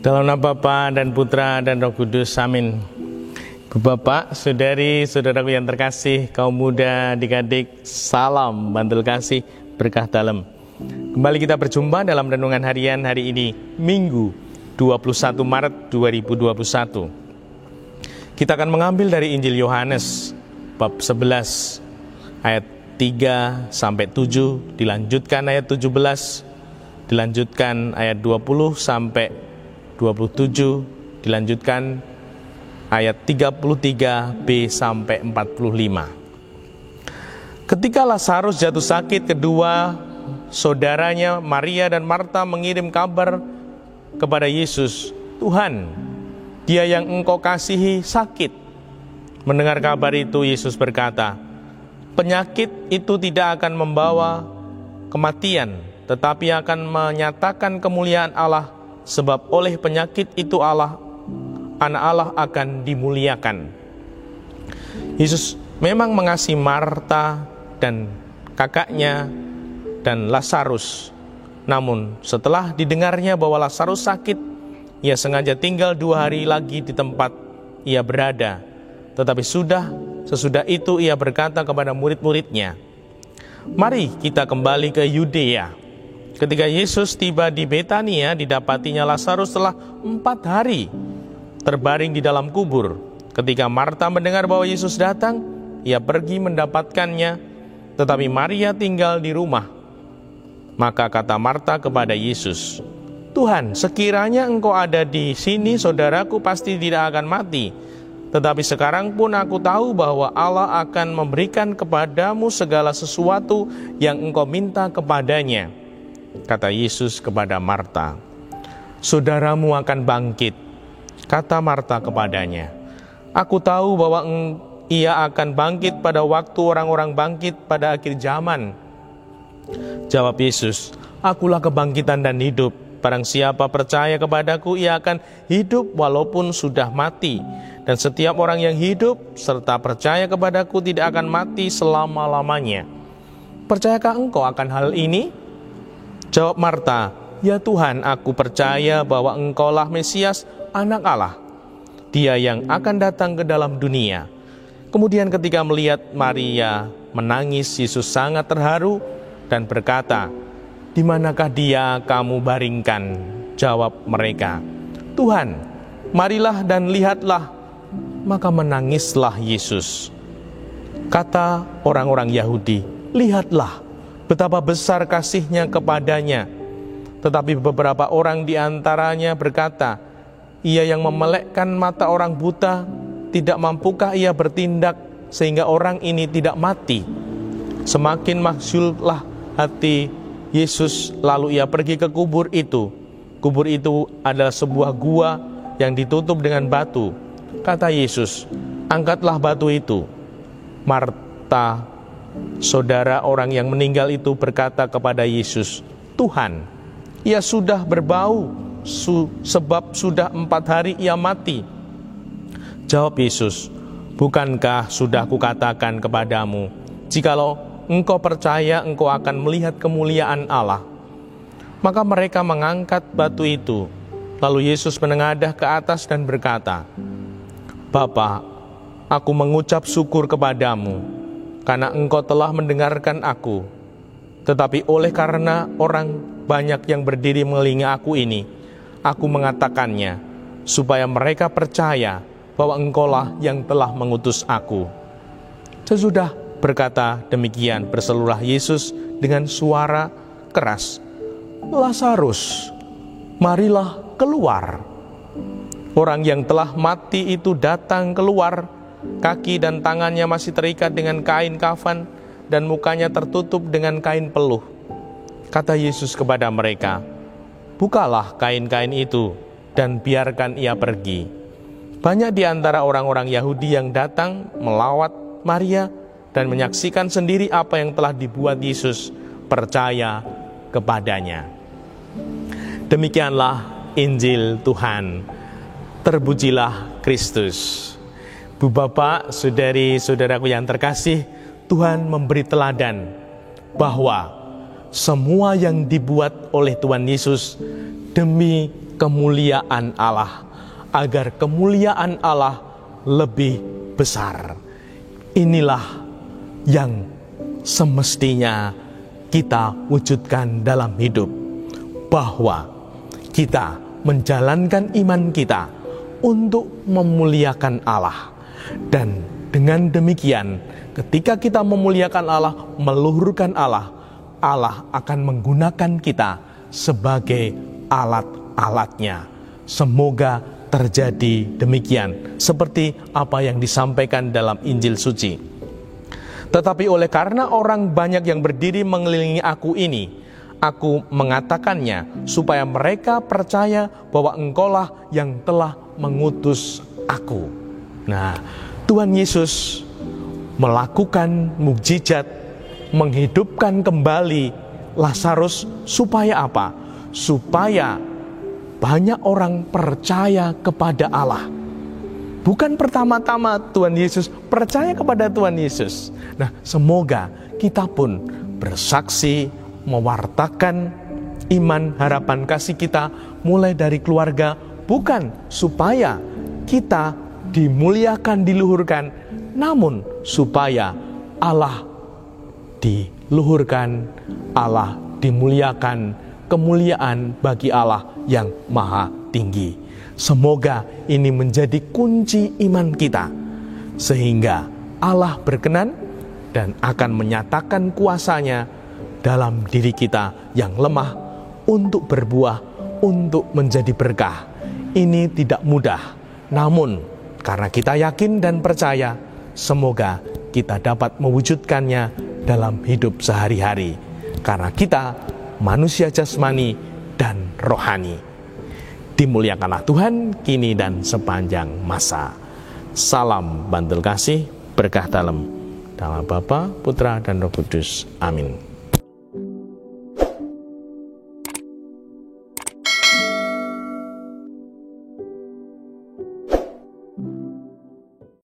Dalam nama Bapa dan Putra dan Roh Kudus, amin. Bapak, saudari, saudaraku yang terkasih, kaum muda, adik-adik, salam bantul kasih, berkah dalam. Kembali kita berjumpa dalam renungan harian hari ini, Minggu 21 Maret 2021. Kita akan mengambil dari Injil Yohanes, bab 11, ayat 3 sampai 7, dilanjutkan ayat 17, dilanjutkan ayat 20 sampai 27, dilanjutkan ayat 33b sampai 45. Ketika Lazarus jatuh sakit, kedua saudaranya Maria dan Marta mengirim kabar kepada Yesus, "Tuhan, dia yang engkau kasihi sakit." Mendengar kabar itu, Yesus berkata, "Penyakit itu tidak akan membawa kematian, tetapi akan menyatakan kemuliaan Allah, sebab oleh penyakit itu Anak Allah akan dimuliakan." Yesus memang mengasihi Marta dan kakaknya dan Lazarus. Namun setelah didengarnya bahwa Lazarus sakit, ia sengaja tinggal 2 hari lagi di tempat ia berada. Tetapi sesudah itu ia berkata kepada murid-muridnya, "Mari kita kembali ke Yudea." Ketika Yesus tiba di Betania, didapatinya Lazarus telah 4 hari terbaring di dalam kubur. Ketika Marta mendengar bahwa Yesus datang, ia pergi mendapatkannya, tetapi Maria tinggal di rumah. Maka kata Marta kepada Yesus, "Tuhan, sekiranya engkau ada di sini, saudaraku pasti tidak akan mati. Tetapi sekarang pun aku tahu bahwa Allah akan memberikan kepadamu segala sesuatu yang engkau minta kepadanya." Kata Yesus kepada Marta, "Saudaramu akan bangkit." Kata Marta kepadanya, "Aku tahu bahwa ia akan bangkit pada waktu orang-orang bangkit pada akhir zaman." Jawab Yesus, "Akulah kebangkitan dan hidup. Barang siapa percaya kepadaku, ia akan hidup walaupun sudah mati. Dan setiap orang yang hidup serta percaya kepadaku tidak akan mati selama-lamanya." "Percayakah engkau akan hal ini?" Jawab Marta, "Ya Tuhan, aku percaya bahwa engkaulah Mesias, Anak Allah, Dia yang akan datang ke dalam dunia." Kemudian ketika melihat Maria menangis, Yesus sangat terharu dan berkata, "Di manakah dia kamu baringkan?" Jawab mereka, "Tuhan, marilah dan lihatlah." Maka menangislah Yesus. Kata orang-orang Yahudi, "Lihatlah betapa besar kasihnya kepadanya." Tetapi beberapa orang di antaranya berkata, "Ia yang memelekkan mata orang buta, tidak mampukah ia bertindak sehingga orang ini tidak mati?" Semakin masyhurlah hati Yesus, lalu ia pergi ke kubur itu. Kubur itu adalah sebuah gua yang ditutup dengan batu. Kata Yesus, "Angkatlah batu itu." Marta, saudara orang yang meninggal itu, berkata kepada Yesus, "Tuhan, ia sudah berbau, sebab sudah 4 hari ia mati." Jawab Yesus, "Bukankah sudah kukatakan kepadamu, jikalau engkau percaya, engkau akan melihat kemuliaan Allah?" Maka mereka mengangkat batu itu. Lalu Yesus menengadah ke atas dan berkata, "Bapa, aku mengucap syukur kepadamu, karena engkau telah mendengarkan aku. Tetapi oleh karena orang banyak yang berdiri mengelilingi aku ini, aku mengatakannya, supaya mereka percaya bahwa engkaulah yang telah mengutus aku." Sesudah berkata demikian, berserulah Yesus dengan suara keras, "Lazarus, marilah keluar." Orang yang telah mati itu datang keluar. Kaki dan tangannya masih terikat dengan kain kafan, dan mukanya tertutup dengan kain peluh. Kata Yesus kepada mereka, "Bukalah kain-kain itu, dan biarkan ia pergi." Banyak di antara orang-orang Yahudi yang datang melawat Maria dan menyaksikan sendiri apa yang telah dibuat Yesus, percaya kepadanya. Demikianlah Injil Tuhan. Terpujilah Kristus. Bu Bapak, saudari-saudaraku yang terkasih, Tuhan memberi teladan bahwa semua yang dibuat oleh Tuhan Yesus demi kemuliaan Allah, agar kemuliaan Allah lebih besar. Inilah yang semestinya kita wujudkan dalam hidup, bahwa kita menjalankan iman kita untuk memuliakan Allah. Dan dengan demikian, ketika kita memuliakan Allah, meluhurkan Allah, Allah akan menggunakan kita sebagai alat-alatnya. Semoga terjadi demikian, seperti apa yang disampaikan dalam Injil suci. Tetapi oleh karena orang banyak yang berdiri mengelilingi aku ini, aku mengatakannya supaya mereka percaya bahwa Engkaulah yang telah mengutus aku. Nah, Tuhan Yesus melakukan mukjizat, menghidupkan kembali Lazarus supaya apa? Supaya banyak orang percaya kepada Allah. Bukan pertama-tama Tuhan Yesus percaya kepada Tuhan Yesus. Nah, semoga kita pun bersaksi, mewartakan iman, harapan, kasih kita mulai dari keluarga, bukan supaya kita dimuliakan, diluhurkan, namun supaya Allah diluhurkan, Allah dimuliakan, kemuliaan bagi Allah yang maha tinggi. Semoga ini menjadi kunci iman kita, sehingga Allah berkenan dan akan menyatakan kuasa-Nya dalam diri kita yang lemah untuk berbuah, untuk menjadi berkah. Ini tidak mudah, namun karena kita yakin dan percaya, semoga kita dapat mewujudkannya dalam hidup sehari-hari. Karena kita manusia jasmani dan rohani. Dimuliakanlah Tuhan kini dan sepanjang masa. Salam bantul kasih, berkah dalam Bapa, Putra, dan Roh Kudus. Amin.